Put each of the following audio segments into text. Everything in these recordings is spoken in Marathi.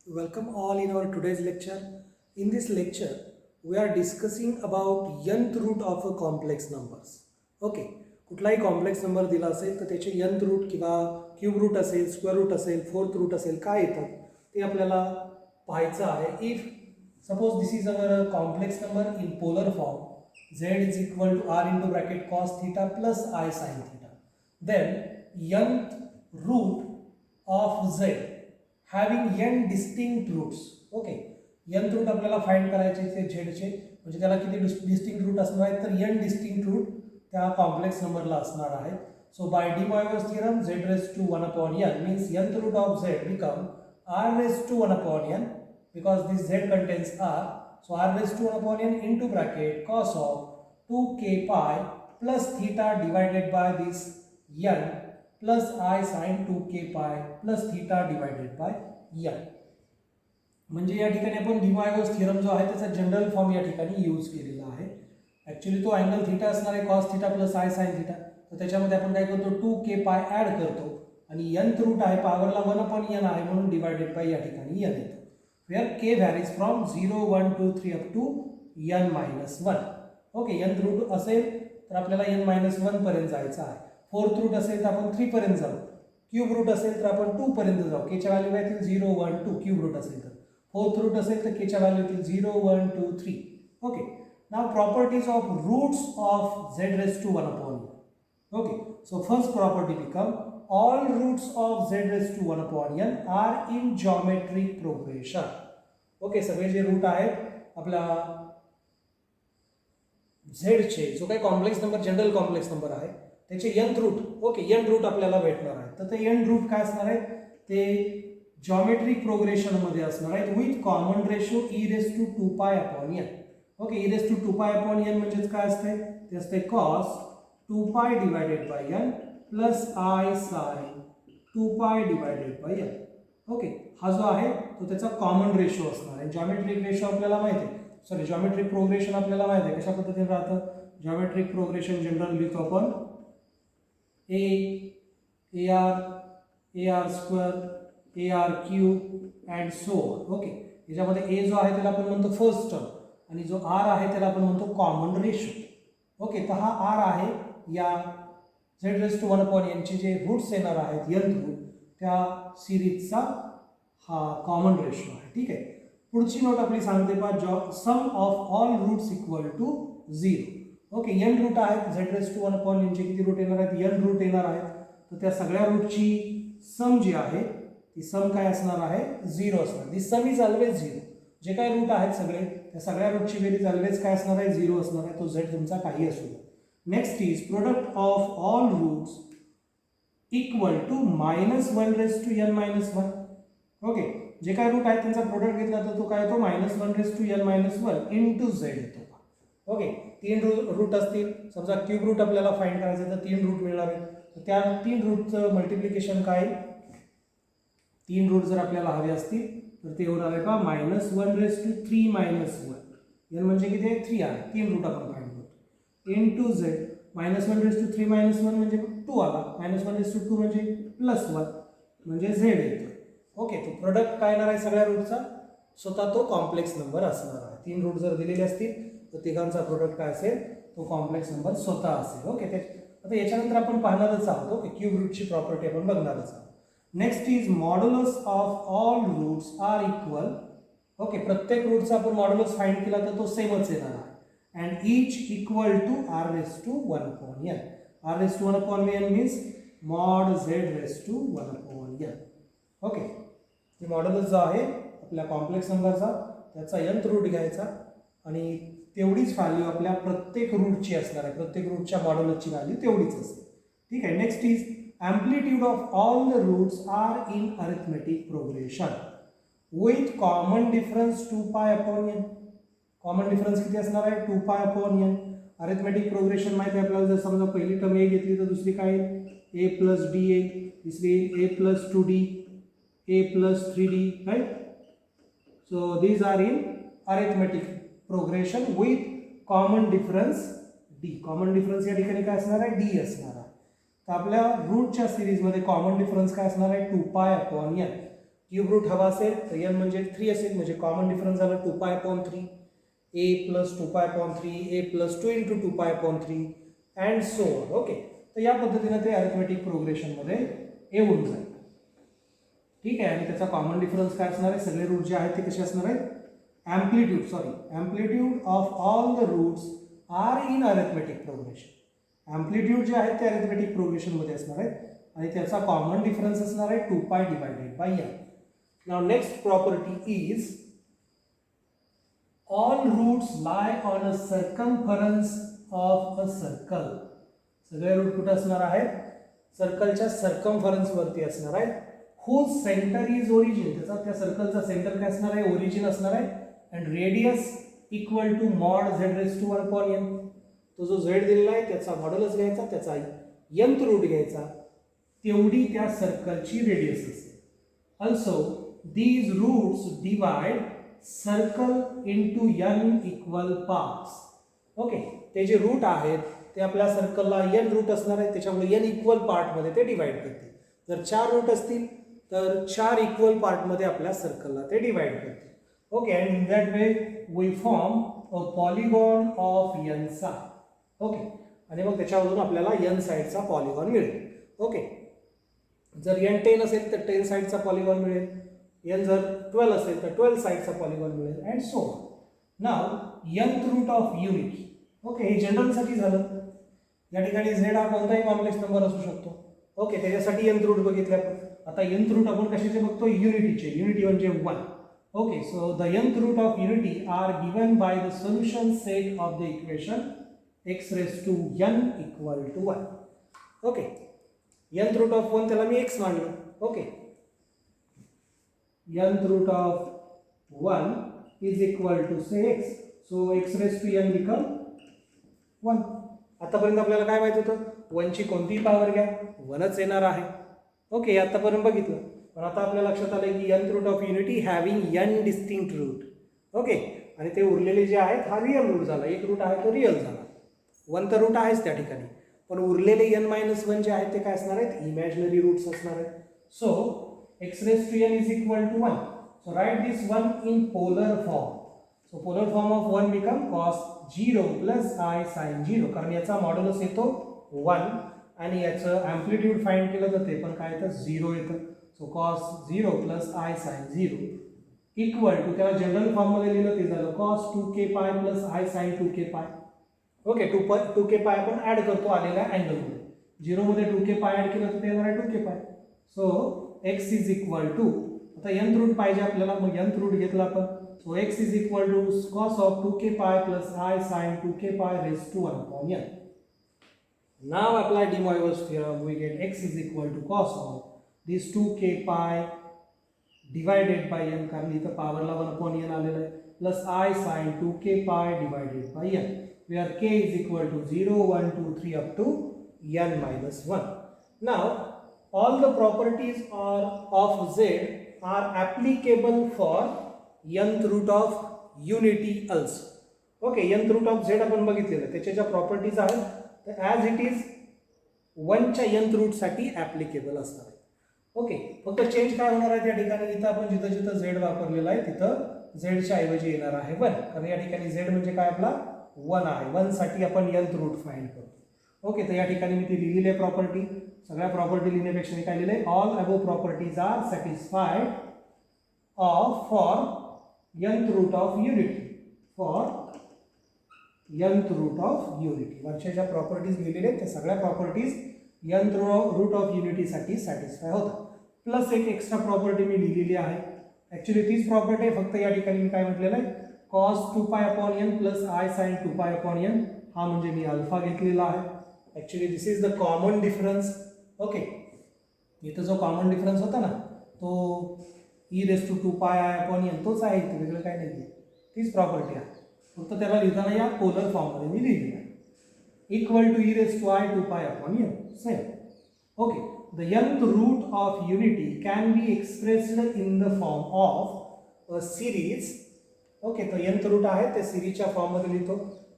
Welcome all in our today's lecture. In this lecture, we are discussing about nth root of a complex numbers. Okay, कुठलाही कॉम्प्लेक्स नंबर दिला असेल तर त्याचे nth रूट किंवा क्यूब रूट असेल, स्क्वेअर रूट असेल, फोर्थ रूट असेल, काय येतात ते आपल्याला पाहायचं आहे. If suppose this is our complex number in polar form, z is equal to r into bracket cos theta plus I sin theta, then nth root of z having n distinct roots. Okay, n root आपल्याला फाइंड करायचे ते झेडचे, म्हणजे त्याला किती डिस्टिंक्ट रूट असणार आहेत तर n डिस्टिंक्ट रूट त्या कॉम्प्लेक्स नंबरला असणार आहेत. So by De Moivre's theorem z raise to 1 upon n means nth root of z become r raised to 1 upon n because this z contains r. So r raised to 1 upon n into bracket cos of 2k pi plus theta divided by this n plus I sin 2k pi plus theta divided by n. म्हणजे या ठिकाणी आपण डिमॉयवर्स थिअरम जो आहे त्याचा जनरल फॉर्म या ठिकाणी यूज केलेला आहे. ॲक्च्युली तो अँगल थीटा असणार आहे cos theta plus I sin theta. तर त्याच्यामध्ये आपण काय करतो 2k pi ॲड करतो आणि nth रूट आहे पॉवरला 1 upon n आहे म्हणून डिवाइडेड बाय या ठिकाणी n येतो. Where k varies from 0 1 2 3 up to n minus 1. Okay, nth root असेल तर आपल्याला n minus 1 पर्यंत जायचं आहे. फोर्थ रूट असेल तर आपण 3 पर्यंत जाऊ. क्यूब रूट असेल तर आपण 2 पर्यंत जाऊ. के च्या व्हॅल्यू काय येतील 0 1 2 क्यूब रूट असेल तर. फोर्थ रूट असेल तर के च्या व्हॅल्यू येतील 0 1 2 3. Okay, now properties of roots of z raise to 1 upon n. Okay, so first property become all roots of z raise to 1 upon n are in geometric progression. Okay, सगळे जे रूट आहेत आपला z चे जो काही complex number general complex number आहे त्याचे nth root, okay n root आपल्याला भेटणार आहे. तर ते n रूट काय असणार आहे ते जॉमेट्रिक प्रोग्रेशन मध्ये असणार आहेत with common ratio e raise to 2 pi upon n. Okay, e raise to 2 pi upon n म्हणजे काय असते ते असते cos 2 पाय divided by n plus I sin 2 पाय डिवाइडेड बाय n. ओके, हा जो आहे तो त्याचा कॉमन रेशो असणार आहे. जॉमेट्रिक रेशो आपल्याला माहिती आहे, सॉरी जॉमेट्रिक प्रोग्रेशन आपल्याला माहिती आहे कशा पद्धतीने राहतं. जॉमेट्रिक प्रोग्रेशन जनरल लिहितो आपण ar square ar cube and so on. Okay, याच्यामध्ये a जो आहे त्याला आपण म्हणतो फर्स्ट टर्म आणि जो r आहे त्याला आपण म्हणतो कॉमन रेशो. ओके, तर हा r आहे या z raise to 1 upon n चे जे रूट्स येणार आहेत nth रूट त्या सिरीजचा हा कॉमन रेशो आहे. ठीक आहे, पुढची नोट आपली सांगते पहा sum of all roots equal to 0. Okay, n root आहेत z raise to 1 upon n चे किती रूट येणार आहेत n रूट येणार आहेत. तर त्या सगळ्या रूटची सम जी आहे ती सम काय असणार आहे 0 असणार. दी सम इज ऑलवेज 0. जे काही रूट आहेत सगळे त्या सगळ्या रूटची बेरीज ऑलवेज काय असणार आहे 0 असणार आहे. तो z तुमचा काही असू द्या. Next is product of all roots equal to -1 raise to n minus 1. Okay, जे काही रूट आहेत त्यांचा प्रोडक्ट घेतला तर तो काय येतो -1 raise to n minus 1 into z येतो. ओके, 3 रूट असतील समजा क्यूब रूट आपल्याला फाइंड करायचं तर 3 रूट मिळणार आहेत. तर त्या 3 रूटचं मल्टिप्लिकेशन काय 3 रूट जर आपल्याला हवे असतील तर ते होणार आहे का -1 रेज टू 3 minus 1. n म्हणजे किती आहे 3 आहे. 3 रूट आपण फाइंड करतो into z. -1 raise to 3 minus 1 म्हणजे 2 आला. -1 रेज टू 2 म्हणजे +1 म्हणजे z येतो. ओके, तो प्रोडक्ट काय येणार आहे सगळ्या रूटचा स्वतः तो कॉम्प्लेक्स नंबर असणार आहे. 3 रूट जर दिलेले असतील तर तिघांचा प्रोडक्ट काय असेल तो कॉम्प्लेक्स नंबर स्वतः असेल. ओके, आता याच्यानंतर आपण पाहणारच आहोत. ओके, क्यूब रूटची प्रॉपर्टी आपण बघणारच आहोत. Next is modulus of all roots are equal. Okay, प्रत्येक रूटचा आपण मॉड्युलस फाइंड केला तर तो सेमच येणार आहे. And each equal to r raise to 1 upon n. r raise to 1 upon n means mod z raise to 1 upon n. Okay, हे मॉड्युलस जो आहे आपल्या कॉम्प्लेक्स नंबरचा त्याचा nth रूट घ्यायचा आणि तेवढीच व्हॅल्यू आपल्या प्रत्येक रूटची असणार आहे. प्रत्येक रूटच्या मॉड्युलसची व्हॅल्यू तेवढीच असते. ठीक आहे, next is amplitude of all the roots are in arithmetic progression with common difference 2 pi upon n. Common difference किती असणार आहे 2 pi upon n. Arithmetic progression माहिती आहे आपल्याला. जर समजा पहिली टर्म a घेतली तर दुसरी काय a plus d येईल, तिसरी a plus 2d, a plus 3d, right. So these are in arithmetic progression with common difference d. Common difference या ठिकाणी काय असणार आहे d असणार आहे. तर आपल्या रूटच्या सिरीजमध्ये कॉमन डिफरन्स काय असणार आहे 2 pi upon n. Cube route हवा असेल तर n म्हणजे 3 असेल, म्हणजे कॉमन डिफरन्स झाला 2π/3 a plus 2π/3 a plus 2 into 2π/3 and so on. Okay, तर या पद्धतीने ते अरिथमेटिक प्रोग्रेशनमध्ये येऊन जाईल. ठीक आहे, आणि त्याचा कॉमन डिफरन्स काय असणार आहे, सगळे रूट जे आहेत ते कसे असणार आहेत, amplitude of all the roots are in arithmetic progression. Amplitude जे आहेत ते अरिथमेटिक प्रोग्रेशनमध्ये असणार आहेत आणि त्याचा कॉमन डिफरन्स असणार आहे 2π divided by n. Now next property is all roots lie on a circumference of a circle. सगळे रूट कुठे असणार आहेत, सर्कलच्या सर्कम्फरन्स वरती असणार आहेत. whose center is origin, त्याचा त्या सर्कलचा सेंटर काय असणार आहे, ओरिजिन असणार आहे. and radius equal to mod z raised to 1 upon n. तो जो z दिलेला आहे त्याचा मॉड्युलस घ्यायचा, त्याचा nth रूट घ्यायचा, तेवढी त्या सर्कलची रेडियस असते. also these roots divide circle into n equal parts. Okay, ते जे रूट आहेत ते आपल्या सर्कलला n रूट असणार आहे, त्याच्यामुळे n इक्वल पार्टमध्ये ते डिवाइड करते. जर 4 रूट असतील तर 4 इक्वल पार्टमध्ये आपल्या सर्कलला ते डिवाइड करते. Okay, and in that way we form a polygon of n side. Okay, आणि मग त्याच्यावरून आपल्याला n साइडचा पॉलिगॉन मिळेल. ओके, जर n 10 असेल तर 10 साइडचा पॉलिगॉन मिळेल, n जर 12 असेल तर 12 साइडचा पॉलिगॉन मिळेल and so on. Now nth root of unity. Okay, हे जनरलसाठी झालं. या ठिकाणी z हा कोणताही कॉम्प्लेक्स नंबर असू शकतो. ओके, त्याच्यासाठी nth रूट बघितले आपण. आता nth रूट आपण कशाचे बघतो, युनिटीचे. युनिटी म्हणजे 1. Okay, so the nth root of unity are given by the solution set of the equation x raise to n equal to 1. Okay, nth root of 1 त्याला मी x मानलं. Okay, nth root of 1 is equal to say x. So x raised to n become 1. आतापर्यंत आपल्याला काय माहित होतं, 1 ची कोणतीही पॉवर घ्या 1च येणार आहे. ओके, आतापर्यंत बघितलं. पण आता आपल्या लक्षात आलं की nth root of unity having n distinct root. Okay, आणि ते उरलेले जे आहेत हा रिअल रूट झाला. एक रूट आहे तो रिअल झाला. 1 तर रूट आहेच त्या ठिकाणी, पण उरलेले n-1 जे आहेत ते काय असणार आहेत, इमॅजिनरी रूट्स असणार आहेत. So x raised to n is equal to 1. So write this 1 in polar form. So polar form of 1 become cos 0 plus I sin 0. कारण याचा मॉड्युलस येतो 1 आणि याचं ॲम्प्लिट्यूड फाइंड केलं तर ते पण काय येतं, 0 येतं. So cos 0 plus I sin 0 equal to, त्याला जनरल फॉर्ममध्ये लिहिलं ते झालं cos 2k pi plus I sin 2k pi. Okay, 2k pi आपण ॲड करतो आलेल्या अँगलमध्ये. 0 मध्ये 2k pi ॲड केलं तर ते येणार आहे 2k pi. So x is equal to, आता nth रूट पाहिजे आपल्याला, मग nth रूट घेतला आपण. So x is equal to cos of 2k pi plus I sin 2k pi raised to 1 upon n. Now apply De Moivre's theorem. We get x is equal to cos of this 2k pi divided by n, कारण इथं पॉवरला 1 upon n आलेलं आहे, plus I sin 2k pi divided by n, where k is equal to 0, 1, 2, 3 up to n minus 1. Now all the properties of z are applicable for nth root of unity also. Okay, nth root of z आपण बघितलेलं, त्याच्या ज्या प्रॉपर्टीज आहेत तर ॲज इट इज 1 च्या nth रूट साठी ॲप्लिकेबल असणार आहे. ओके, फक्त चेंज काय होणार आहे त्या ठिकाणी, इथं आपण जिथं जिथं z वापरलेला आहे तिथं z च्या ऐवजी येणार आहे 1, कारण या ठिकाणी z म्हणजे काय आपला 1 आहे. 1 साठी आपण nth रूट फाइंड करतो. ओके, तर या ठिकाणी मी ती लिहिलेली आहे प्रॉपर्टी. सगळ्या प्रॉपर्टी लिहिण्यापेक्षा मी काय लिहिलंय, all above properties are satisfied of for nth root of unity. For nth root of unity वरच्या ज्या प्रॉपर्टीज लिहिलेल्या आहेत त्या सगळ्या प्रॉपर्टीज nth रूट ऑफ युनिटीसाठी सॅटिस्फाय होतात. प्लस एक एक्स्ट्रा प्रॉपर्टी मी लिहिलेली आहे. ॲक्च्युली तीच प्रॉपर्टी आहे, फक्त या ठिकाणी मी काय म्हटलेलं आहे, cos 2π upon n plus I sin 2π upon n, हा म्हणजे मी अल्फा घेतलेला आहे. Actually this is the common difference. Okay, इथं जो कॉमन डिफरन्स होता ना तो e raise to 2πi upon n तोच आहे, इथे वेगळं काय नाही आहे, तीच प्रॉपर्टी आहे. फक्त त्याला लिहिताना या पोलर फॉर्ममध्ये मी लिहिलेलं आहे, equal to e raise to I 2π upon n. Same. Okay, the nth root of unity can be expressed in the form of a series. Okay, तर nth रूट आहे ते सिरीजच्या फॉर्ममध्ये लिहितो.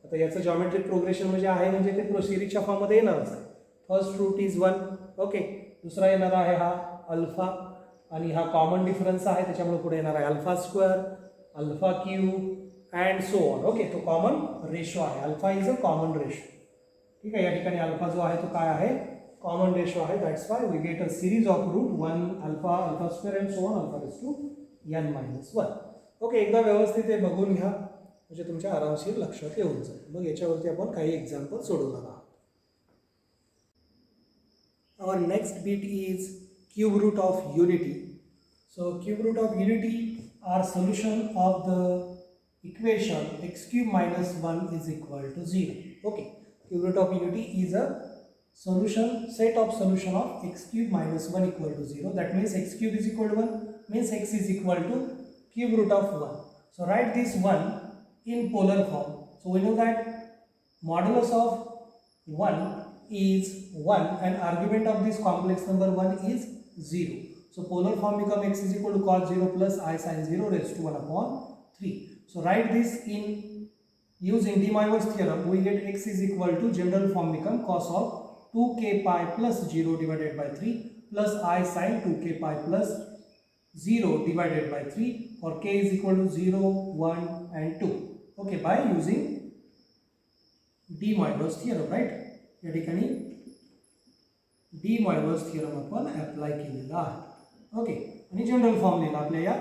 आता याचं जॉमेट्रिक प्रोग्रेशन म्हणजे आहे म्हणजे ते सिरीजच्या फॉर्ममध्ये येणारच आहे. First route is 1. ओके, दुसरा येणार आहे हा अल्फा, आणि हा कॉमन डिफरन्स आहे त्याच्यामुळे पुढे येणार आहे alpha square, alpha cube and so on. Okay, तो कॉमन रेशो आहे. Alpha is a common ratio. ठीक आहे, या ठिकाणी अल्फा जो आहे तो काय आहे, कॉमन रेशो आहे. That's why we get a series of root 1 alpha, alpha square and so on alpha raise to n-1. Okay, एकदा व्यवस्थित हे बघून घ्या म्हणजे तुमच्या आरामशीर लक्षात येऊन जाईल. मग याच्यावरती आपण काही एक्झाम्पल सोडवणार आहोत. Our next bit is cube root of unity. So cube root of unity are solution of the equation x cube minus 1 is equal to 0. Okay, cube root of unity is a set of solution of x cube minus 1 equal to 0. That means x cube is equal to 1 means x is equal to cube root of 1. So write this 1 in polar form. So we know that modulus of 1 is 1 and argument of this complex number 1 is 0. So polar form become x is equal to cos 0 plus I sin 0 raised to 1 upon 3. So write this in using de Moivre's theorem. We get x is equal to general form become cos of 2k pi plus 0 divided by 3 plus I sin 2k pi plus 0 divided by 3 for k is equal to 0, 1 and 2. Okay, by using de Moivre's theorem, right? या ठिकाणी डी मॉयव्हर्स थिअरम आपण अप्लाय केलेला आहे. ओके, आणि जनरल फॉर्म लिहिला आपल्या या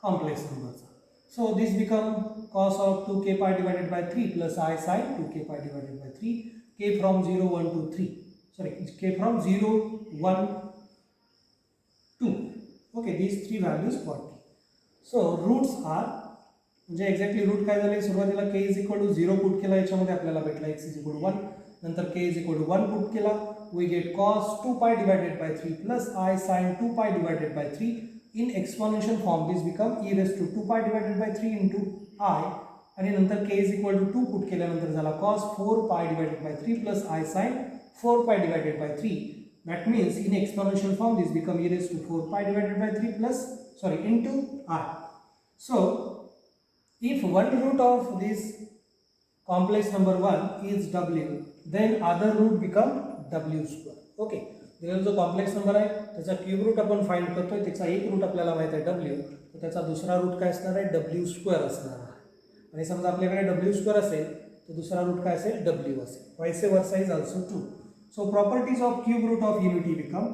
कॉम्प्लेक्स नंबरचा. So this become cos of 2k pi divided by 3 plus I sine 2k pi divided by 3, k from 0 1 to 3, sorry k from 0 1 2. Okay, these three values for k. So roots are म्हणजे एक्झॅक्टली रूट काय झाले, सुरुवातीला k is equal to 0 put केला, याच्यामध्ये आपल्याला भेटला x इज इक्वल टू 1. नंतर k is equal to 1 put केला, we gate cos 2 pi divided by 3 plus I sin 2 pi divided by 3 in exponential form. This become e raise to 2 pi divided by 3 into I. आणि नंतर k is equal to 2 put केल्यानंतर झाला cos 4 pi divided by 3 plus I sin 4 pi divided by 3. That means in exponential form this become e raise to 4 pi divided by 3 plus into I. So if one root of this complex number 1 is w, then other root become w square. Okay, दिलेला जो कॉम्प्लेक्स नंबर आहे त्याचा क्यूब रूट आपण फाइंड करतोय, त्याचा एक रूट आपल्याला माहित आहे w, तर त्याचा दुसरा रूट काय असणार आहे, w स्क्वेअर असणार आहे. आणि समजा आपल्याकडे w स्क्वेअर असेल तर दुसरा रूट काय असेल, w असेल. Vice versa is also true. So properties of cube root of unity become,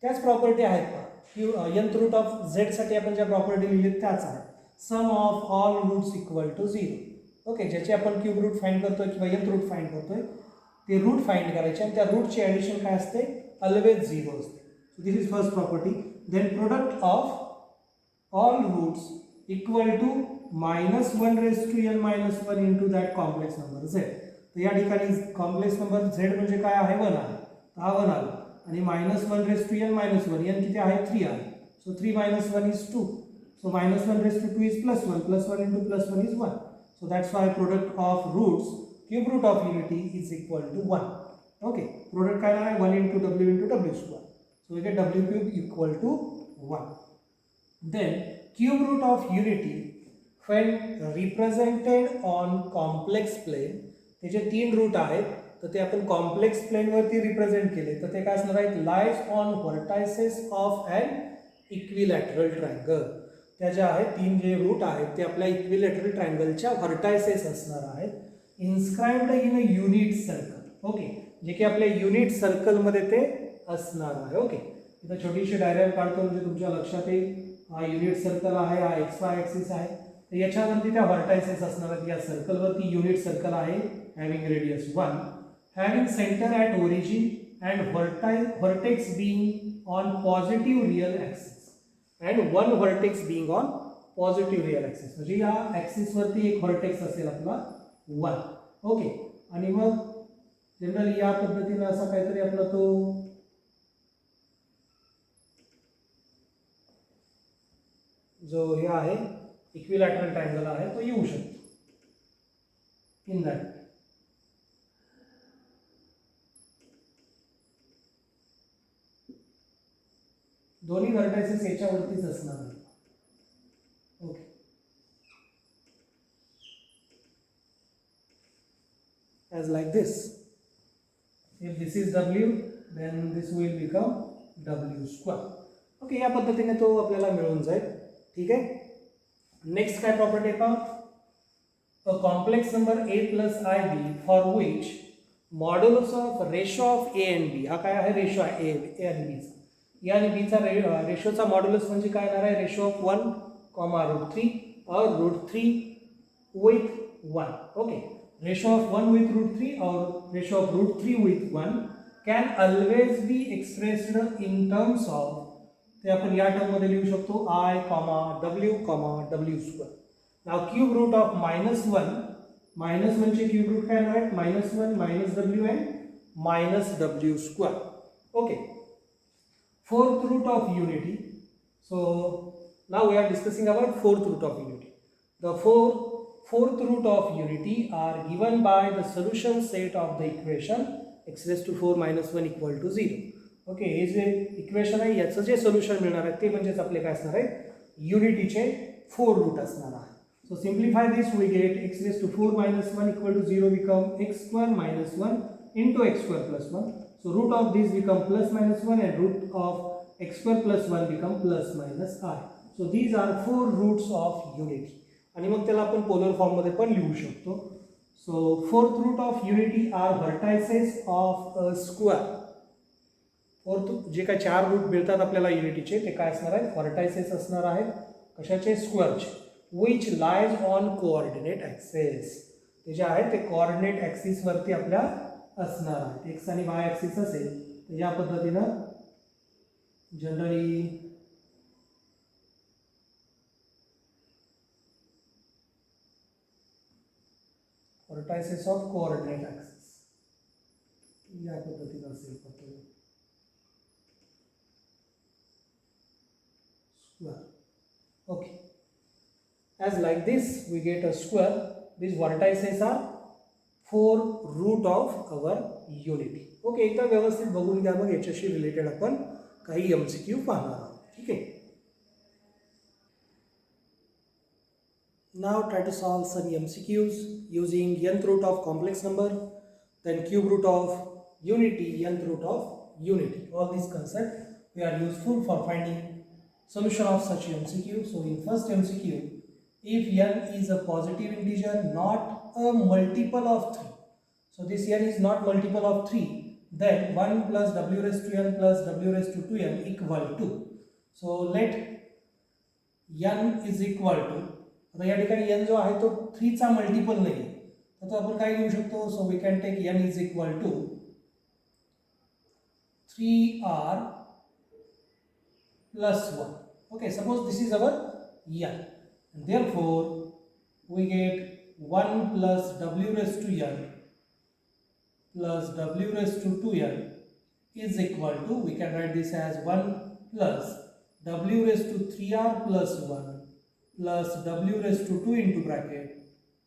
त्याच प्रॉपर्टी आहेत का, nth रूट ऑफ z साठी आपण ज्या प्रॉपर्टी लिहिली त्याच आहेत. Sum of all roots equal to 0. Okay, ज्याचे आपण क्यूब रूट फाइंड करतोय किंवा nth रूट फाइंड करतोय ते रूट फाइंड करायचे आणि त्या रूटची ॲडिशन काय असते, ऑलवेज 0 असते. So this is first property. Then product of all roots equal to -1 raise to n-1 into that complex number z. तर या ठिकाणी कॉम्प्लेक्स नंबर z म्हणजे काय आहे, 1 आहे, हा 1 आला आणि -1 रेज टू n-1, n किती आहे, 3 आहे. So 3 - 1 is 2. So -1 raised to 2 is +1 into +1 is 1. So that's why product of roots, cube root of unity is equal to 1. Okay, product काय आहे, 1 into w square. So we get w cube equal to 1. Then cube root of unity when represented on complex plane, त्याचे 3 रूट आहेत, तर ते आपण कॉम्प्लेक्स प्लेन वरती रिप्रेझेंट केले, तर ते काय असणार आहेत, lies on vertices of an equilateral triangle. त्या ज्या आहेत 3 जे रूट आहेत ते आपल्या इक्विलॅटरल ट्रायंगलच्या व्हर्टायसेस असणार आहेत, inscribed in a unit circle. Okay, जे की आपल्या युनिट सर्कलमध्ये ते असणार आहे. ओके, इथं छोटीशी डायग्राम काढतो म्हणजे तुमच्या लक्षात येईल. हा युनिट सर्कल आहे, हा XY ॲक्सिस आहे, तर याच्यावरती त्या व्हर्टायसेस असणार आहेत. या सर्कलवरती युनिट सर्कल आहे having radius 1, having centre at origin and vertex being on positive real axis and one vertex being on positive real axis. म्हणजे या ॲक्सिस वरती एक व्हर्टेक्स असेल आपला 1. ओके, आणि मग जनरली या पद्धतीने असा काहीतरी आपला तो जो हे आहे इक्विलॅटरल ट्रायंगल आहे तो येऊ शकतो इन दॅट. दोन्ही व्हर्टायसेस याच्यावरतीच असणार आहे. Okay, as like this. If this is w, then this will become w square. Okay, या पद्धतीने तो आपल्याला मिळून जाईल. ठीक आहे. नेक्स्ट काय प्रॉपर्टी आहे पहा, a complex number a plus i b for which modulus of ratio of a and b, हा काय आहे, रेशो आहे ए आणि बीचा. ए आणि बीचा रेशोचा मॉड्युलस म्हणजे काय येणार आहे, रेशो ऑफ 1 कॉमा √3 और √3 with 1. Okay, ratio of 1 with √3 or ratio of √3 with 1 can always be expressed in terms of, ते आपण या टर्म मध्ये लिहू शकतो I, w square. Now cube root of -1, minus म्हणजे क्यूब रूट काय आहे, -1 -w and -w square. Okay, fourth root of unity. So now we are discussing about fourth root of unity. The fourth root of unity are given by the solution set of the equation x raised to 4 minus 1 equal to 0. Okay, हे जे इक्वेशन आहे याचं जे सोल्युशन मिळणार आहे ते म्हणजेच आपले काय असणार आहे, युनिटीचे 4 रूट असणार आहे. So simplify this, we get x raised to 4 minus 1 equal to 0 become x square minus 1 into x square plus 1. So root of this become plus minus 1 and root of x square plus 1 become plus minus I. So these are 4 roots of unity. आणि मग त्याला आपण पोलर फॉर्म मध्ये पण लिहू शकतो. So fourth root of unity are vertices of a square. Fourth जे काय 4 रूट मिळतात आपल्याला युनिटीचे ते काय असणार आहेत, व्हर्टायसेस असणार आहेत. कशाचे, स्क्वेअरचे. Which lies on coordinate axis, ते जे आहे ते कोऑर्डिनेट ॲक्सिस वरती आपल्या असणार आहेत. एक्स आणि वाय ॲक्सिस असेल तर या पद्धतीनं generally vertices of coordinate axis या पद्धतीनं असेल square. Okay, as like this we get a square. These vertices are 4 root of our unity. Okay, एकदा व्यवस्थित बघून घ्या, मग याच्याशी रिलेटेड आपण काही MCQ पाहणार आहोत. ठीक आहे. Now try to solve some MCQs using nth root of complex number, then cube root of unity, nth root of unity. All these concepts we are useful for finding solution of such MCQ. So in first MCQ, if n is a positive integer not a multiple of 3, so this n is not multiple of 3, then 1 plus w raised to n plus w raised to 2n equal to, so let n is equal to, आता या ठिकाणी n जो आहे तो 3 चा मल्टिपल नाही, तर तो आपण काय लिहू शकतो, so we can take n is equal to 3r plus 1. Okay, suppose this is our n, and therefore we get 1 plus w raised to n plus w raised to 2n is equal to, we can write this as 1 plus w raised to 3r plus 1 plus w raised to 2 into bracket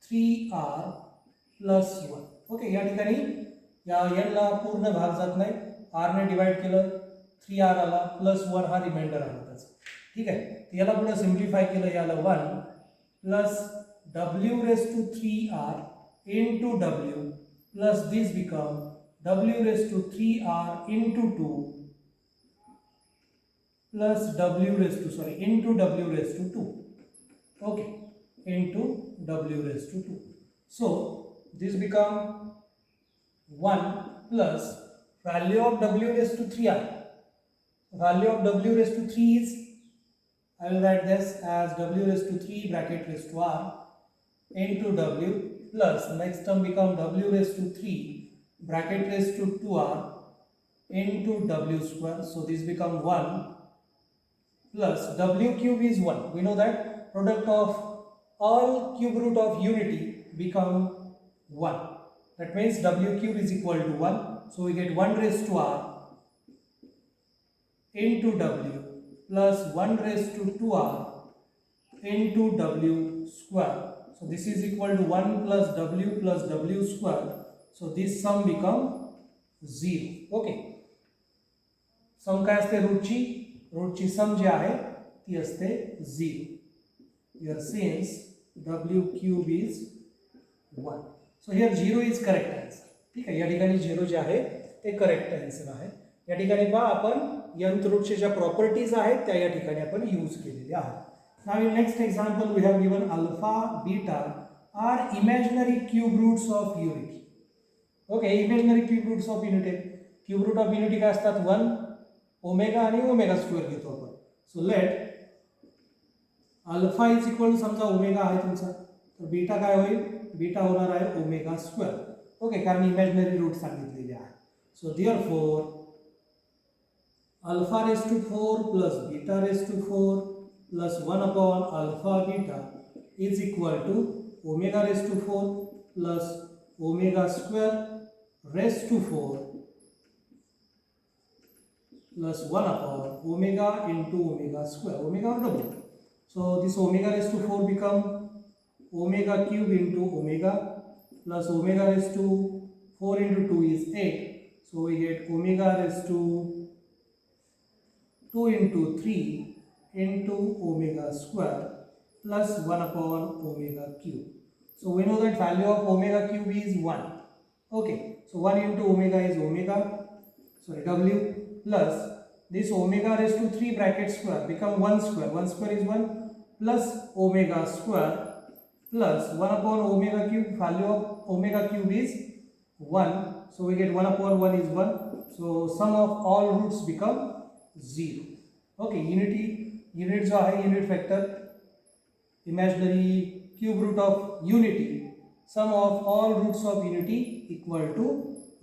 3r plus 1. Okay, या ठिकाणी या n ला पूर्ण भाग जात नाही, r ने डिवाइड केलं 3r आला प्लस 1 हा रिमाइंडर आला त्याचा. ठीक आहे, याला पुढे सिम्प्लिफाय केलं, याला 1 plus w raised to 3r into w plus this become w raised to 3r into 2 plus w raised to, sorry, into w raised to 2. Okay, into w raised to 2. So this become 1 plus value of w raised to 3r. Value of w raised to 3 is, I will write this as w raised to 3 bracket raised to r into w plus next term become w raised to 3 bracket raised to 2r into w square. So this become 1 plus w cube is 1. We know that product of all cube root of unity become 1. That means w cube is equal to 1. So we get 1 raised to r into w plus 1 raised to 2r into w square. So this is equal to 1 plus w square. So this sum become 0. Okay. सम काय असते, रूटची सम जी आहे ती असते 0. Here since w cube is 1, so here 0 is correct answer. ठीक आहे, या ठिकाणी 0 जे आहे ते करेक्ट आन्सर आहे. या ठिकाणी पहा आपण nth रूटच्या ज्या प्रॉपर्टीज आहेत त्या या ठिकाणी आपण यूज केलेल्या आहेत. Now in next example we have given alpha beta are imaginary cube roots of unity. Okay, imaginary cube roots of unity. Cube root of unity काय असतात? 1 ओमेगा आणि ओमेगा स्क्वेअर घेतो आपण. So let alpha is equal समजा ओमेगा आहे तुमचा, तर बीटा काय होईल? बीटा होणार आहे ओमेगा स्क्वेअर. ओके, कारण इमॅजिनरी रूट सांगितलेले आहे. So therefore alpha raise to 4 plus beta raise to 4 plus 1 upon alpha beta is equal to omega raise to 4 plus omega square raise to 4 plus 1 upon omega into omega square, omega or double. So this omega raised to 4 become omega cube into omega plus omega raised to 4 into 2 is 8. So we get omega raised to 2 into 3 into omega square plus 1 upon omega cube. So we know that value of omega cube is 1. Okay, so 1 into omega is omega, sorry, w plus this omega raised to 3 bracket square become 1 square. 1 square is 1 plus omega square plus 1 upon omega cube. Value of omega cube is 1. So we get 1 upon 1 is 1. So sum of all roots become 0. Okay, unit जो आहे unit factor imaginary cube root of unity, sum of all roots of unity equal to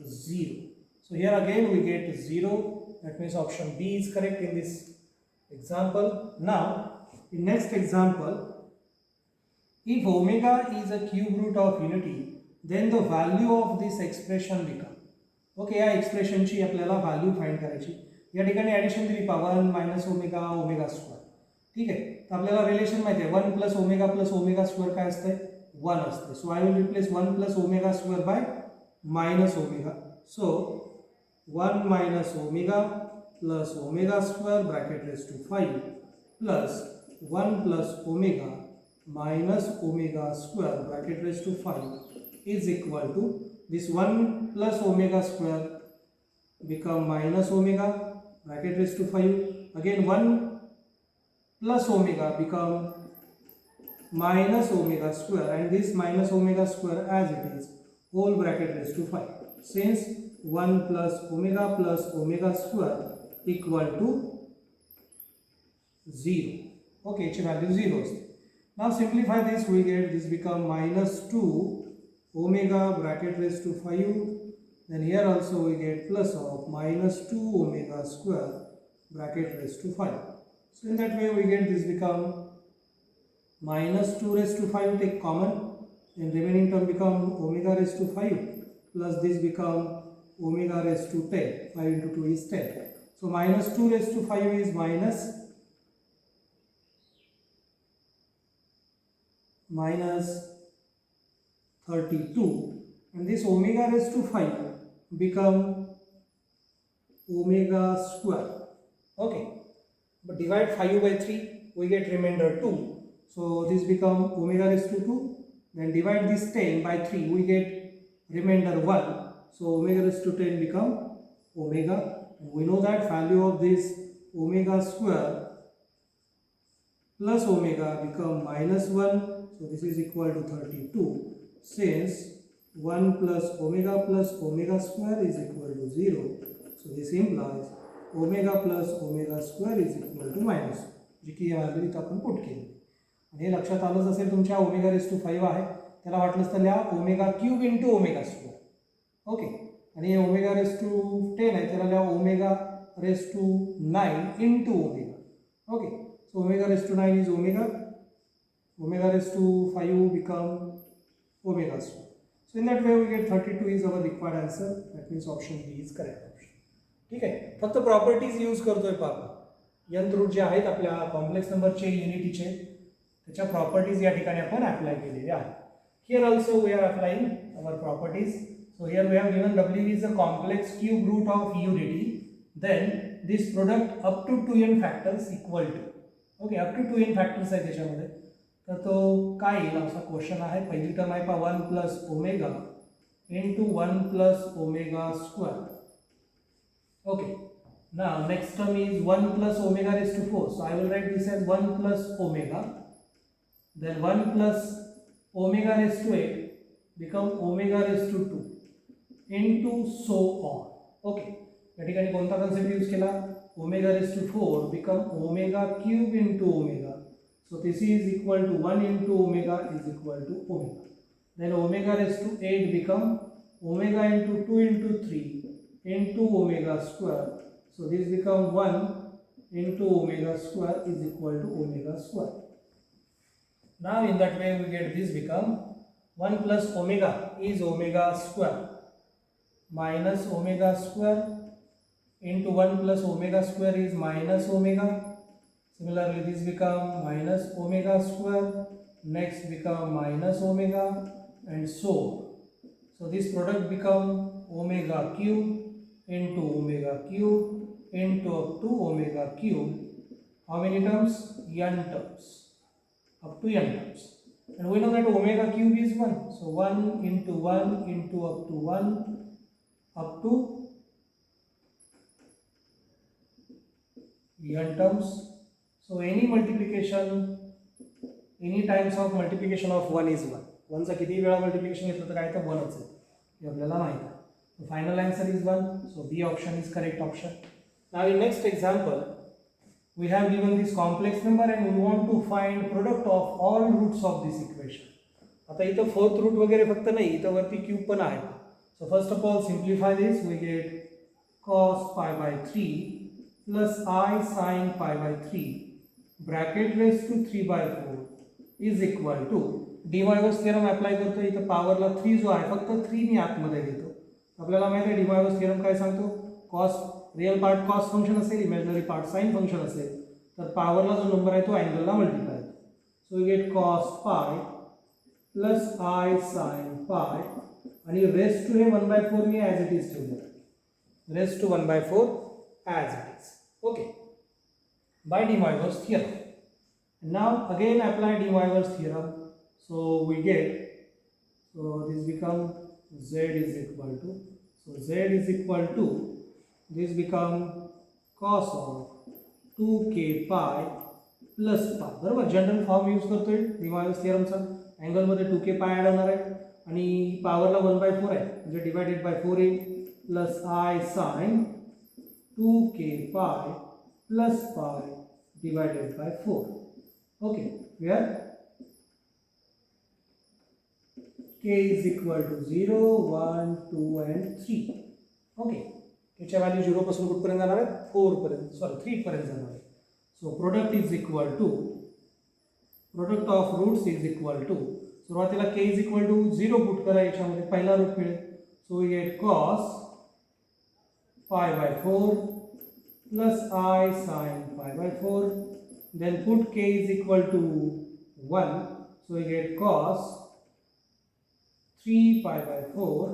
0. So here again we get 0. That means option B is correct in this example. Now in next example, if omega is a cube root of unity, then the value of this expression become. Okay, या expression ची आपल्याला value find करायची. या ठिकाणी addition दिली पहा 1 minus omega omega square. ठीक आहे, तर आपल्याला रिलेशन माहिती आहे 1 plus omega square काय असते? 1 असते. So I will replace 1 plus omega square by minus omega. So 1 minus omega plus omega square bracket raised to 5 plus 1 plus omega minus omega square bracket raised to 5 is equal to this 1 plus omega square become minus omega bracket raised to 5. Again 1 plus omega become minus omega square, and this minus omega square as it is whole bracket raised to 5. Since 1 plus omega square equal to 0. Okay, its value 0. Now simplify this, we get this become minus 2 omega bracket raised to 5. Then here also we get plus of minus 2 omega square bracket raised to 5. So in that way we get this become minus 2 raised to 5, take common, and remaining term become omega raised to 5 plus this become omega raised to 10. 5 into 2 is 10. So minus 2 raised to 5 is minus 32, and this omega raised to 5 become omega square. Okay, but divide 5 by 3, we get remainder 2. So this become omega raised to 2. Then divide this 10 by 3, we get remainder 1. So omega raised to 10 become omega. And we know that value of this omega square plus omega become minus 1. So this is equal to 32. Since 1 plus omega square is equal to 0. So this implies omega plus omega square is equal to minus 1. जी की या व्हॅल्यू इथं आपण पुट केली. आणि हे लक्षात आलंच असेल तुमच्या ओमेगा रेस टू 5 आहे, त्याला वाटलंच तर लिहा omega cube into omega square. Okay, आणि ओमेगा रेस टू 10 आहे त्याला लिहा omega raise to 9 into omega. Okay, so omega raise to 9 is omega raise to 5 become omega square. So in that way we get 32 is our required answer. That means option B is correct option. ठीक आहे, फक्त प्रॉपर्टीज यूज करतोय पाहा. यंत्र रूट जे आहेत आपल्या कॉम्प्लेक्स नंबरचे युनिटीचे त्याच्या प्रॉपर्टीज या ठिकाणी आपण अप्लाय केलेल्या आहेत. Here also we are applying our properties. So here we have given W is a complex cube root of unity, then this product up to 2n factors equal to. Okay, up to 2n factors आहे त्याच्यामध्ये. तर तो काय येईल असा क्वेश्चन आहे. पहिली टर्म आहे पहा 1 plus omega into 1 plus omega square. Okay, Now next term is 1 plus omega raised to 4. So I will write this as 1 plus omega. Then 1 plus omega raised to 8 become omega raised to 2 into so on. Okay. या ठिकाणी कोणता कन्सेप्ट यूज केला? Omega raise to 4 become omega cube into omega. So this is equal to 1 into omega is equal to omega. Then omega raised to 8 become omega into 2 into 3 into omega square. So this become 1 into omega square is equal to omega square. Now in that way we get this become 1 plus omega is omega square minus omega square into 1 plus omega square is minus omega. Similarly this become minus omega square, next become minus omega and so on. So this product become omega cube into omega cube into up to omega cube. How many terms? N terms. Up to n terms. And we know that omega cube is 1. So 1 into 1 into up to 1 up to n terms. So any multiplication, any times of multiplication of 1 is 1. 1 चा किती वेळा मल्टिप्लिकेशन घेतलं तर काय तर 1च आहे, हे आपल्याला माहिती आहे. So final answer is 1. So B option is correct option. Now in next example we have given this complex number and we want to find product of all roots of this equation. आता इथं फोर्थ रूट वगैरे फक्त नाही, इथं वरती क्यूब पण आहे. So first of all simplify this, we get cos pi by 3 plus I sin pi by 3 bracket raised to 3 by 4 is equal to De Moivre's theorem apply करतो. इथं पॉवरला 3 जो आहे फक्त 3 मी आतमध्ये घेतो. आपल्याला माहिती आहे डिमॉयवर्स थिअरम काय सांगतो, cos real part cos function असेल, इमॅजिनरी पार्ट साइन फंक्शन असेल तर पॉवरला जो नंबर आहे तो अँगलला मल्टिप्लाय होतो. So we get cos pi plus I sine pi आणि रेस्ट टू हे 1/4 मी ॲज इट इज ठेवलं, raised to 1/4 as it is. Okay, by De Moivre's theorem. Now again apply De Moivre's theorem. So we get, so this become z is equal to, so z is equal to, this become cos of 2k pi plus pi. बरोबर, जनरल फॉर्म यूज करतोय De Moivre's theoremचा. अँगल मध्ये 2k pi ऍड होणार आहे आणि पॉवरला 1/4 आहे म्हणजे डिवाइडेड बाय 4 येईल plus I sin 2k pi plus pi divided by 4. Okay, where k is equal to 0, 1, 2 and 3. Okay, याच्या व्हॅल्यू 0 पासून कुठपर्यंत जाणार आहे, 4 पर्यंत, सॉरी 3 पर्यंत जाणार आहे. So product is equal to, product of roots is equal to, सुरुवातीला k is equal to 0 put करा, याच्यामध्ये पहिला रूट मिळेल. सो we get cos pi by 4 plus I sin pi by 4, then put k is equal to 1, so we get cos 3 pi by 4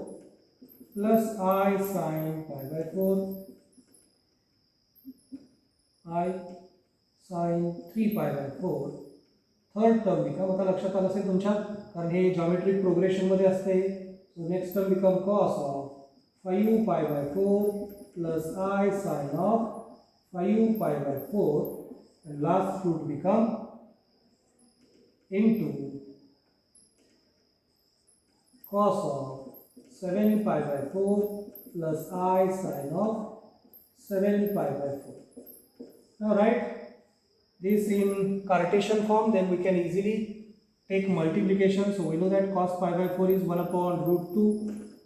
plus I sin pi by 4, I sin 3 pi by 4. Third term become, आता लक्षात आलं असेल तुमच्या, कारण हे जॉमेट्रिक प्रोग्रेशनमध्ये असते. So next term become cos of 5 pi by 4 plus I sin of 5 pi by 4 and last root become into cos of 7 pi by 4 plus I sin of 7 pi by 4. Now write this in Cartesian form, then we can easily take multiplication. So we know that cos pi by 4 is 1 upon root 2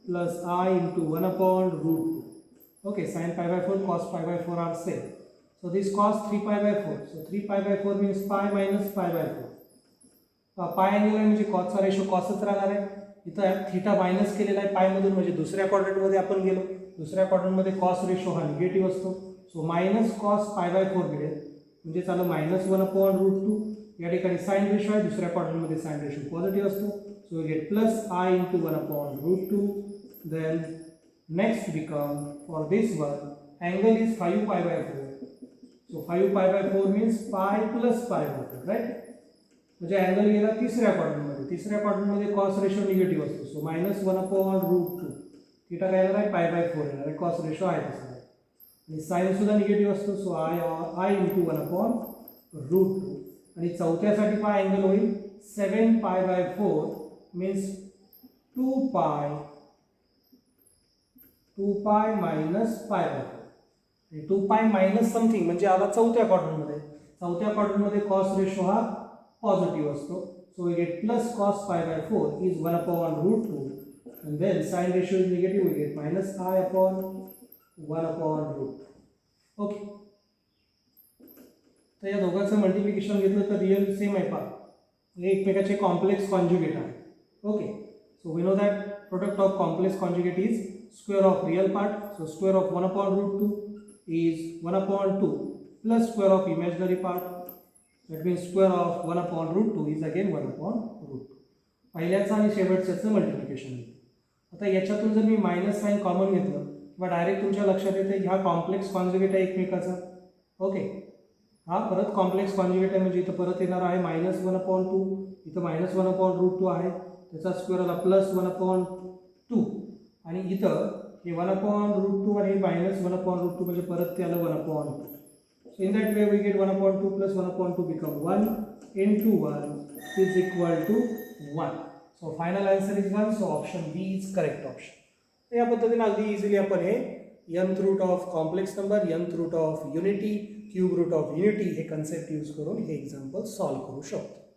plus I into 1 upon root 2. Okay, sin pi by 4, cos pi by 4 are same. So this cos 3 pi by 4. So 3 pi by 4 means pi minus pi by 4. pi angle आहे म्हणजे कॉसचा रेशो कॉसच राहणार आहे. इथं थीटा मायनस केलेला आहे पायमधून, म्हणजे दुसऱ्या क्वाड्रंटमध्ये आपण गेलो. दुसऱ्या क्वाड्रंटमध्ये कॉस रेशो हा निगेटिव्ह असतो. So minus cos pi by 4 मिळेल, म्हणजे चालू मायनस 1 अपॉन रूट 2. या ठिकाणी साइन रेशो आहे, दुसऱ्या क्वाड्रंटमध्ये साइन रेशो पॉझिटिव्ह असतो. So we get plus I into 1 upon root 2. Then next become, for this one angle is 5 pi by 4. So 5 pi by 4 means pi plus pi by 4, right? म्हणजे अँगल गेला तिसऱ्या क्वाड्रंटमध्ये. तिसऱ्या क्वाड्रंटमध्ये कॉस रेशो निगेटिव्ह असतो. So minus 1 upon root 2. Theta काय येणार आहे, पाय बाय 4 येणार आहे. कॉस रेशो आहे तसा. आणि साईन सुद्धा निगेटिव्ह असतो. So I into 1/√2. आणि चौथ्यासाठी काय अँगल होईल 7π/4 मीन्स 2π मायनस π/4. 2π मायनस समथिंग म्हणजे आला चौथ्या क्वाड्रंटमध्ये. चौथ्या क्वाड्रंटमध्ये कॉस रेशो हा पॉझिटिव्ह असतो. So we get plus cos π/4 is 1/√2 and then sin ratio is negative, we get minus I upon 1/√2. Okay. तर या दोघांचं मल्टिप्लिकेशन घेतलं तर रियल सेम आहे पहा, हे एकमेकाचे कॉम्प्लेक्स कॉन्जुगेट आहे. Okay. So we know that product of complex conjugate is square of real part. So square of 1/√2 is 1/2 plus square of imaginary part. That means square of 1/√2 is again 1/√2. पहिल्याचं आणि शेवटच्याचं मल्टिप्लिकेशन आहे. आता याच्यातून जर मी मायनस साईन कॉमन घेतलं किंवा डायरेक्ट तुमच्या लक्षात येते ह्या कॉम्प्लेक्स कॉन्जुगेट आहे एकमेकाचा. ओके. हा परत कॉम्प्लेक्स कॉन्जुगेट आहे म्हणजे इथं परत येणार आहे -1/2. इथं -1/√2 आहे, त्याचा स्क्वेअर आला +1/2 आणि इथं हे 1/√2 आणि -1/√2 म्हणजे परत ते आलं 1/2. So in that way we get 1/2 plus 1/2 become 1 into 1 is equal to 1. So final answer is 1. So option B is correct option. तर या पद्धतीने अगदी इझिली आपण हे nth root of complex number, nth root of unity, cube root of unity हे कन्सेप्ट यूज करून हे एक्झाम्पल सॉल्व्ह करू शकतो.